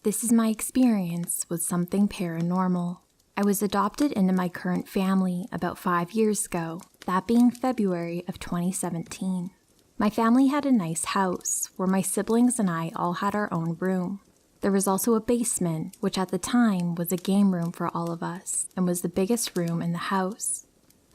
This is my experience with something paranormal. I was adopted into my current family about 5 years ago, that being February of 2017. My family had a nice house where my siblings and I all had our own room. There was also a basement, which at the time was a game room for all of us and was the biggest room in the house.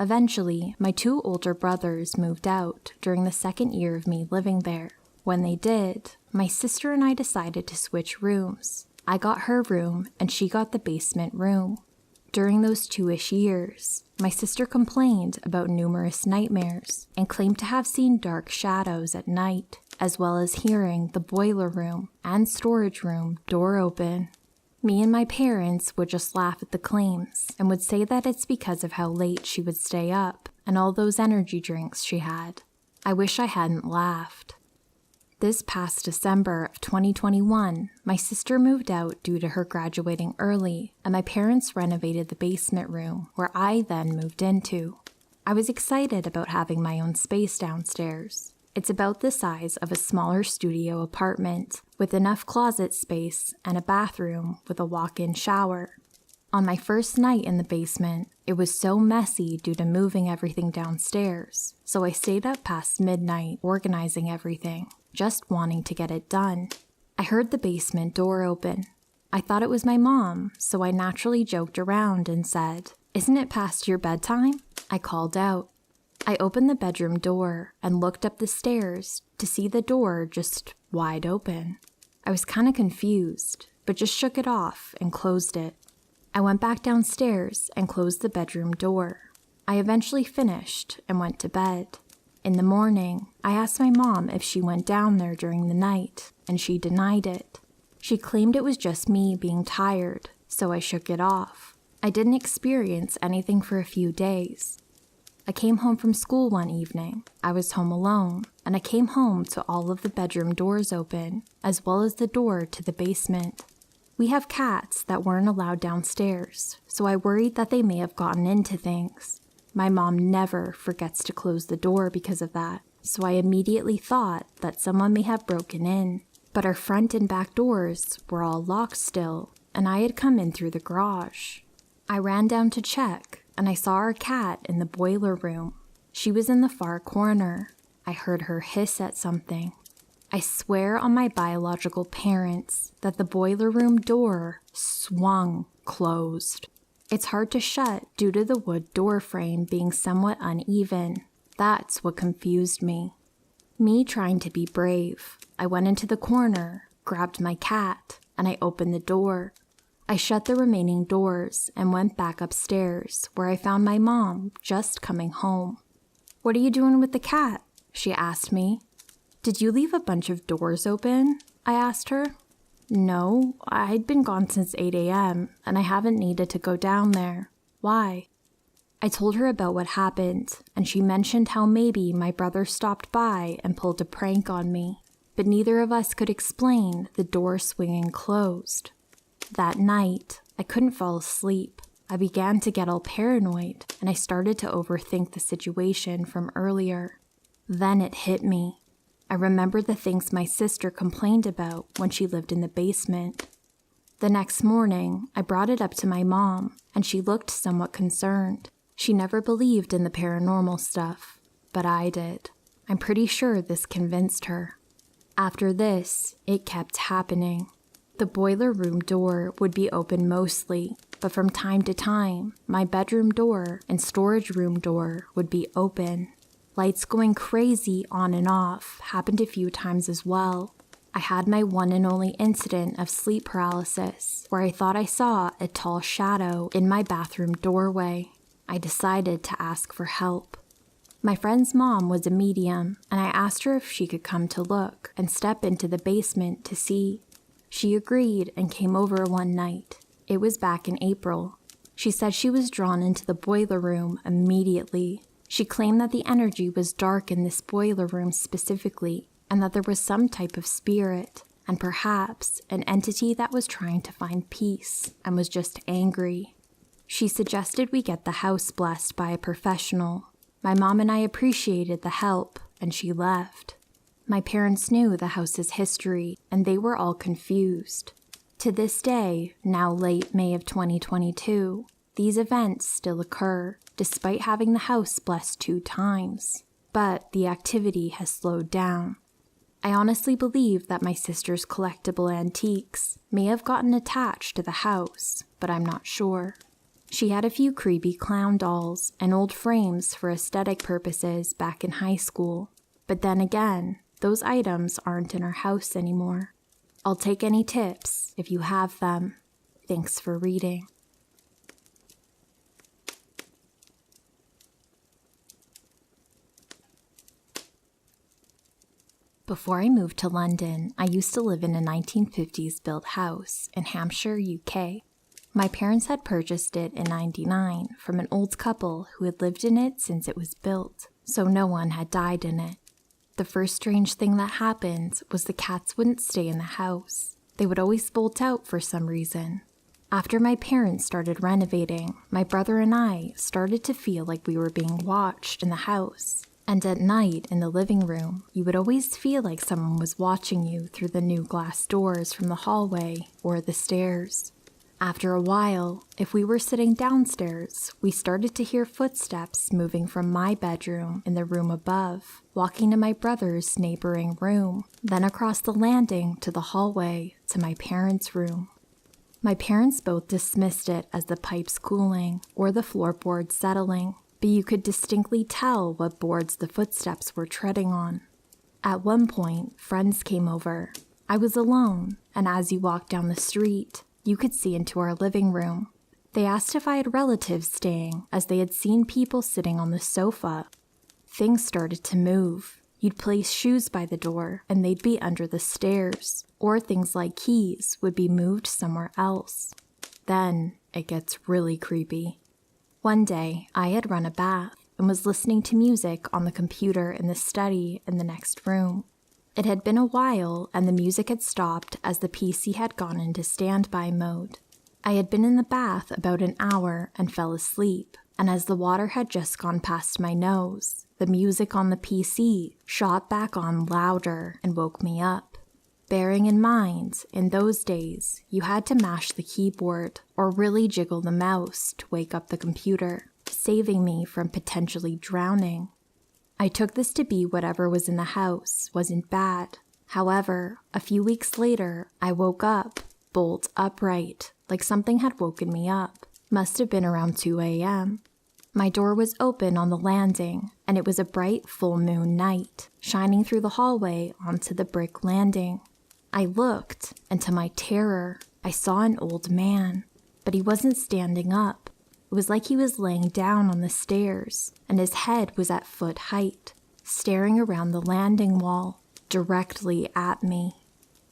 Eventually, my 2 older brothers moved out during the second year of me living there. When they did, my sister and I decided to switch rooms. I got her room and she got the basement room. During those 2-ish years, my sister complained about numerous nightmares and claimed to have seen dark shadows at night, as well as hearing the boiler room and storage room door open. Me and my parents would just laugh at the claims and would say that it's because of how late she would stay up and all those energy drinks she had. I wish I hadn't laughed. This past December of 2021, my sister moved out due to her graduating early, and my parents renovated the basement room where I then moved into. I was excited about having my own space downstairs. It's about the size of a smaller studio apartment, with enough closet space and a bathroom with a walk-in shower. On my first night in the basement, it was so messy due to moving everything downstairs, so I stayed up past midnight organizing everything, just wanting to get it done. I heard the basement door open. I thought it was my mom, so I naturally joked around and said, "Isn't it past your bedtime?" I called out. I opened the bedroom door and looked up the stairs to see the door just wide open. I was kind of confused, but just shook it off and closed it. I went back downstairs and closed the bedroom door. I eventually finished and went to bed. In the morning, I asked my mom if she went down there during the night, and she denied it. She claimed it was just me being tired, so I shook it off. I didn't experience anything for a few days. I came home from school one evening. I was home alone, and I came home to all of the bedroom doors open, as well as the door to the basement. We have cats that weren't allowed downstairs, so I worried that they may have gotten into things. My mom never forgets to close the door because of that, so I immediately thought that someone may have broken in. But our front and back doors were all locked still, and I had come in through the garage. I ran down to check, and I saw our cat in the boiler room. She was in the far corner. I heard her hiss at something. I swear on my biological parents that the boiler room door swung closed. It's hard to shut due to the wood door frame being somewhat uneven. That's what confused me. Me trying to be brave, I went into the corner, grabbed my cat, and I opened the door. I shut the remaining doors and went back upstairs, where I found my mom just coming home. "What are you doing with the cat?" she asked me. "Did you leave a bunch of doors open?" I asked her. "No, I'd been gone since 8 a.m., and I haven't needed to go down there. Why?" I told her about what happened, and she mentioned how maybe my brother stopped by and pulled a prank on me, but neither of us could explain the door swinging closed. That night, I couldn't fall asleep. I began to get all paranoid, and I started to overthink the situation from earlier. Then it hit me. I remembered the things my sister complained about when she lived in the basement. The next morning, I brought it up to my mom, and she looked somewhat concerned. She never believed in the paranormal stuff, but I did. I'm pretty sure this convinced her. After this, it kept happening. The boiler room door would be open mostly, but from time to time, my bedroom door and storage room door would be open. Lights going crazy on and off happened a few times as well. I had my one and only incident of sleep paralysis, where I thought I saw a tall shadow in my bathroom doorway. I decided to ask for help. My friend's mom was a medium, and I asked her if she could come to look and step into the basement to see. She agreed and came over one night. It was back in April. She said she was drawn into the boiler room immediately. She claimed that the energy was dark in this boiler room specifically, and that there was some type of spirit, and perhaps an entity that was trying to find peace and was just angry. She suggested we get the house blessed by a professional. My mom and I appreciated the help, and she left. My parents knew the house's history, and they were all confused. To this day, now late May of 2022, these events still occur, despite having the house blessed 2 times. But the activity has slowed down. I honestly believe that my sister's collectible antiques may have gotten attached to the house, but I'm not sure. She had a few creepy clown dolls and old frames for aesthetic purposes back in high school. But then again, those items aren't in our house anymore. I'll take any tips if you have them. Thanks for reading. Before I moved to London, I used to live in a 1950s built house in Hampshire, UK. My parents had purchased it in '99 from an old couple who had lived in it since it was built, so no one had died in it. The first strange thing that happened was the cats wouldn't stay in the house. They would always bolt out for some reason. After my parents started renovating, my brother and I started to feel like we were being watched in the house. And at night in the living room, you would always feel like someone was watching you through the new glass doors from the hallway or the stairs. After a while, if we were sitting downstairs, we started to hear footsteps moving from my bedroom in the room above, walking to my brother's neighboring room, then across the landing to the hallway to my parents' room. My parents both dismissed it as the pipes cooling or the floorboards settling, but you could distinctly tell what boards the footsteps were treading on. At one point, friends came over. I was alone, and as you walked down the street, you could see into our living room. They asked if I had relatives staying, as they had seen people sitting on the sofa. Things started to move. You'd place shoes by the door, and they'd be under the stairs, or things like keys would be moved somewhere else. Then it gets really creepy. One day, I had run a bath and was listening to music on the computer in the study in the next room. It had been a while, and the music had stopped as the PC had gone into standby mode. I had been in the bath about an hour and fell asleep, and as the water had just gone past my nose, the music on the PC shot back on louder and woke me up. Bearing in mind, in those days, you had to mash the keyboard or really jiggle the mouse to wake up the computer, saving me from potentially drowning. I took this to be whatever was in the house wasn't bad. However, a few weeks later, I woke up, bolt upright, like something had woken me up. Must have been around 2 a.m. My door was open on the landing, and it was a bright full moon night, shining through the hallway onto the brick landing. I looked, and to my terror, I saw an old man, but he wasn't standing up. It was like he was laying down on the stairs, and his head was at foot height, staring around the landing wall, directly at me.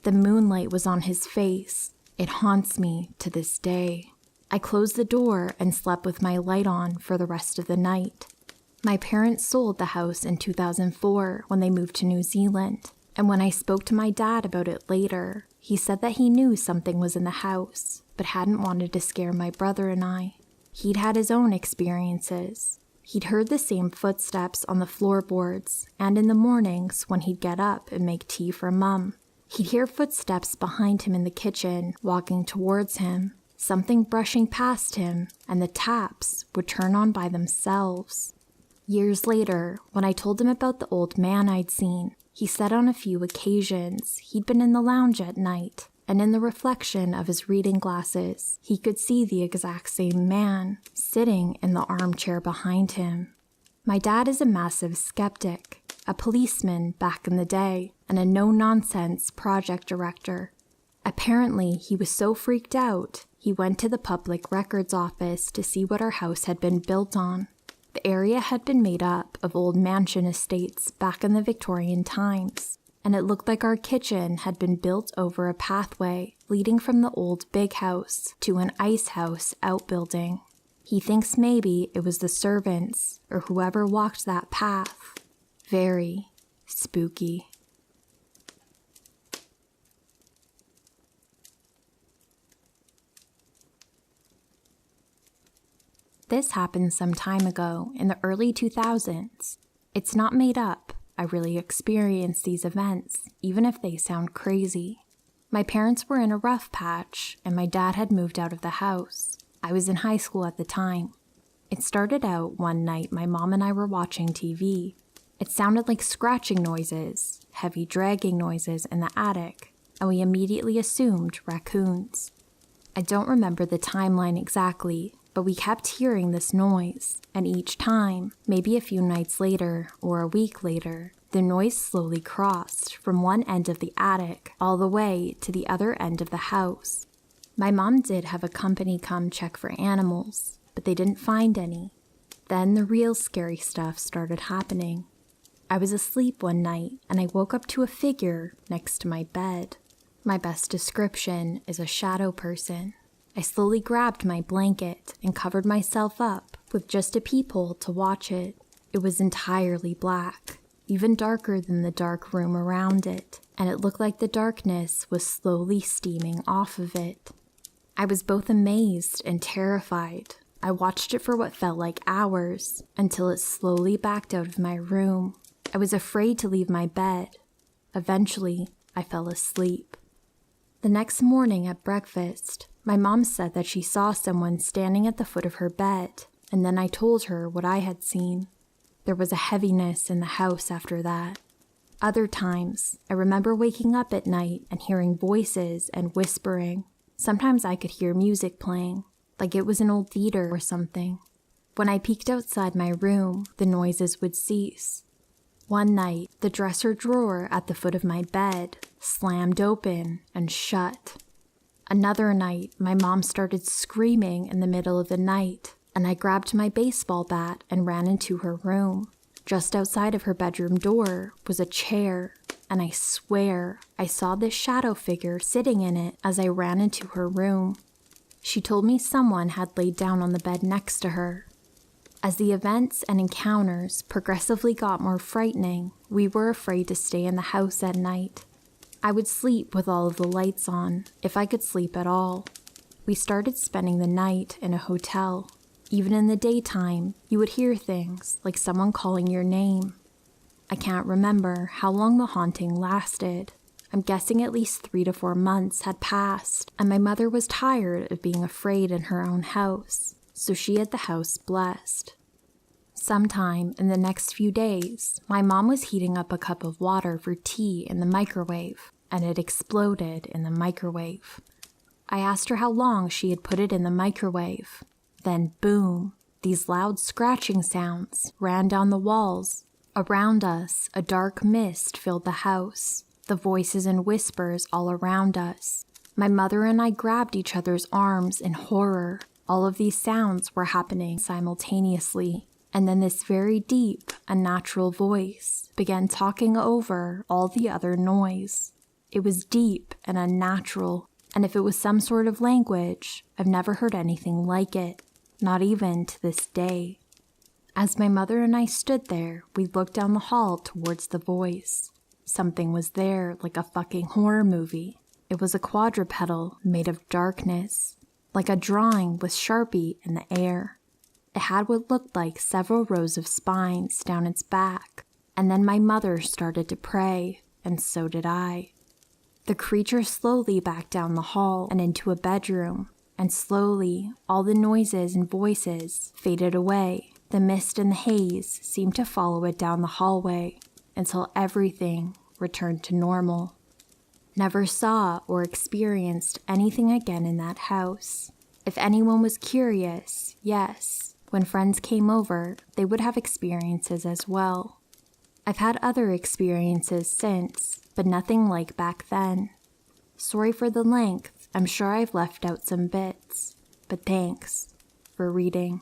The moonlight was on his face. It haunts me to this day. I closed the door and slept with my light on for the rest of the night. My parents sold the house in 2004 when they moved to New Zealand, and when I spoke to my dad about it later, he said that he knew something was in the house, but hadn't wanted to scare my brother and I. He'd had his own experiences. He'd heard the same footsteps on the floorboards, and in the mornings when he'd get up and make tea for Mum, he'd hear footsteps behind him in the kitchen, walking towards him, something brushing past him, and the taps would turn on by themselves. Years later, when I told him about the old man I'd seen, he said on a few occasions he'd been in the lounge at night, and in the reflection of his reading glasses, he could see the exact same man sitting in the armchair behind him. My dad is a massive skeptic, a policeman back in the day, and a no-nonsense project director. Apparently, he was so freaked out, he went to the public records office to see what our house had been built on. The area had been made up of old mansion estates back in the Victorian times, and it looked like our kitchen had been built over a pathway leading from the old big house to an ice house outbuilding. He thinks maybe it was the servants or whoever walked that path. Very spooky. This happened some time ago in the early 2000s. It's not made up. I really experienced these events, even if they sound crazy. My parents were in a rough patch, and my dad had moved out of the house. I was in high school at the time. It started out one night my mom and I were watching TV. It sounded like scratching noises, heavy dragging noises in the attic, and we immediately assumed raccoons. I don't remember the timeline exactly, but we kept hearing this noise, and each time, maybe a few nights later or a week later, the noise slowly crossed from one end of the attic all the way to the other end of the house. My mom did have a company come check for animals, but they didn't find any. Then the real scary stuff started happening. I was asleep one night, and I woke up to a figure next to my bed. My best description is a shadow person. I slowly grabbed my blanket and covered myself up with just a peephole to watch it. It was entirely black, even darker than the dark room around it, and it looked like the darkness was slowly steaming off of it. I was both amazed and terrified. I watched it for what felt like hours, until it slowly backed out of my room. I was afraid to leave my bed. Eventually, I fell asleep. The next morning at breakfast, my mom said that she saw someone standing at the foot of her bed, and then I told her what I had seen. There was a heaviness in the house after that. Other times, I remember waking up at night and hearing voices and whispering. Sometimes I could hear music playing, like it was an old theater or something. When I peeked outside my room, the noises would cease. One night, the dresser drawer at the foot of my bed slammed open and shut. Another night, my mom started screaming in the middle of the night, and I grabbed my baseball bat and ran into her room. Just outside of her bedroom door was a chair, and I swear I saw this shadow figure sitting in it as I ran into her room. She told me someone had laid down on the bed next to her. As the events and encounters progressively got more frightening, we were afraid to stay in the house at night. I would sleep with all of the lights on, if I could sleep at all. We started spending the night in a hotel. Even in the daytime, you would hear things like someone calling your name. I can't remember how long the haunting lasted. I'm guessing at least 3 to 4 months had passed, and my mother was tired of being afraid in her own house, so she had the house blessed. Sometime in the next few days, my mom was heating up a cup of water for tea in the microwave, and it exploded in the microwave. I asked her how long she had put it in the microwave. Then boom, these loud scratching sounds ran down the walls. Around us, a dark mist filled the house, the voices and whispers all around us. My mother and I grabbed each other's arms in horror. All of these sounds were happening simultaneously. And then this very deep, unnatural voice began talking over all the other noise. It was deep and unnatural, and if it was some sort of language, I've never heard anything like it, not even to this day. As my mother and I stood there, we looked down the hall towards the voice. Something was there like a fucking horror movie. It was a quadrupedal made of darkness, like a drawing with Sharpie in the air. It had what looked like several rows of spines down its back, and then my mother started to pray, and so did I. The creature slowly backed down the hall and into a bedroom, and slowly all the noises and voices faded away. The mist and the haze seemed to follow it down the hallway until everything returned to normal. Never saw or experienced anything again in that house. If anyone was curious, yes, when friends came over, they would have experiences as well. I've had other experiences since, but nothing like back then. Sorry for the length, I'm sure I've left out some bits, but thanks for reading.